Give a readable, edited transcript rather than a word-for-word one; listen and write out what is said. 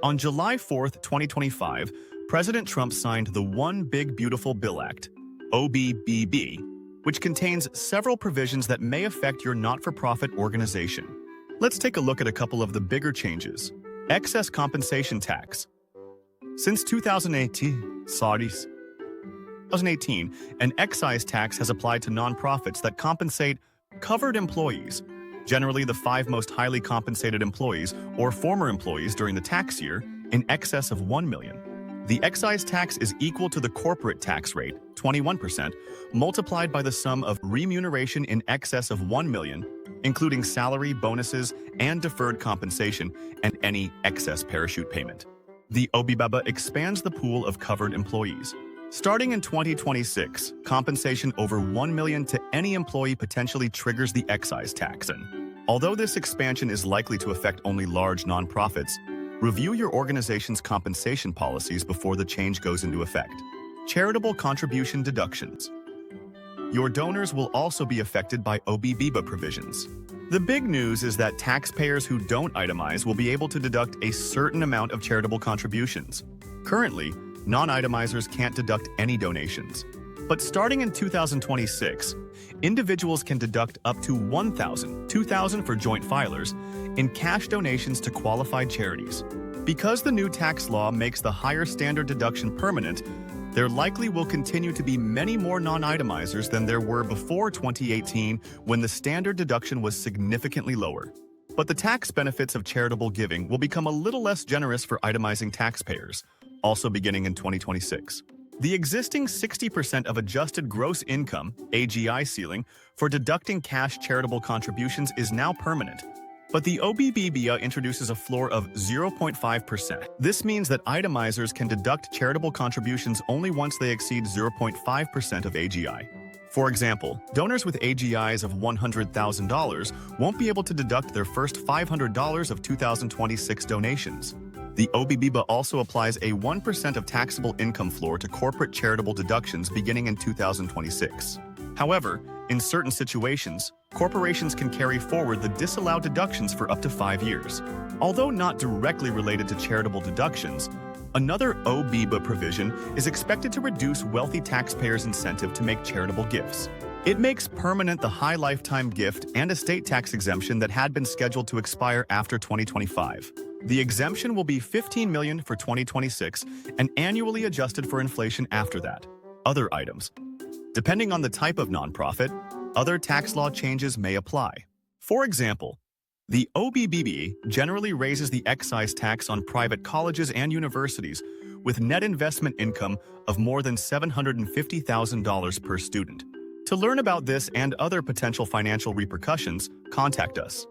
On July 4th, 2025, President Trump signed the One Big Beautiful Bill Act, OBBBA, which contains several provisions that may affect your not-for-profit organization. Let's take a look at a couple of the bigger changes. Excess compensation tax. Since 2018, an excise tax has applied to nonprofits that compensate covered employees, generally the 5 most highly compensated employees or former employees during the tax year, in excess of $1 million. The excise tax is equal to the corporate tax rate, 21%, multiplied by the sum of remuneration in excess of $1 million, including salary, bonuses, and deferred compensation, and any excess parachute payment. The OBBBA expands the pool of covered employees. Starting in 2026, compensation over $1 million to any employee potentially triggers the excise tax. And although this expansion is likely to affect only large nonprofits, review your organization's compensation policies before the change goes into effect. Charitable contribution deductions. Your donors will also be affected by OBBBA provisions. The big news is that taxpayers who don't itemize will be able to deduct a certain amount of charitable contributions. Currently, non-itemizers can't deduct any donations. But starting in 2026, individuals can deduct up to $2,000 for joint filers in cash donations to qualified charities. Because the new tax law makes the higher standard deduction permanent, there likely will continue to be many more non-itemizers than there were before 2018 when the standard deduction was significantly lower. But the tax benefits of charitable giving will become a little less generous for itemizing taxpayers, also beginning in 2026. The existing 60% of adjusted gross income (AGI) ceiling for deducting cash charitable contributions is now permanent, but the OBBBA introduces a floor of 0.5%. This means that itemizers can deduct charitable contributions only once they exceed 0.5% of AGI. For example, donors with AGIs of $100,000 won't be able to deduct their first $500 of 2026 donations. The OBBBA also applies a 1% of taxable income floor to corporate charitable deductions beginning in 2026. However, in certain situations, corporations can carry forward the disallowed deductions for up to 5 years. Although not directly related to charitable deductions, another OBBBA provision is expected to reduce wealthy taxpayers' incentive to make charitable gifts. It makes permanent the high lifetime gift and estate tax exemption that had been scheduled to expire after 2025. The exemption will be $15 million for 2026 and annually adjusted for inflation after that. Other items. Depending on the type of nonprofit, other tax law changes may apply. For example, the OBBBA generally raises the excise tax on private colleges and universities with net investment income of more than $750,000 per student. To learn about this and other potential financial repercussions, contact us.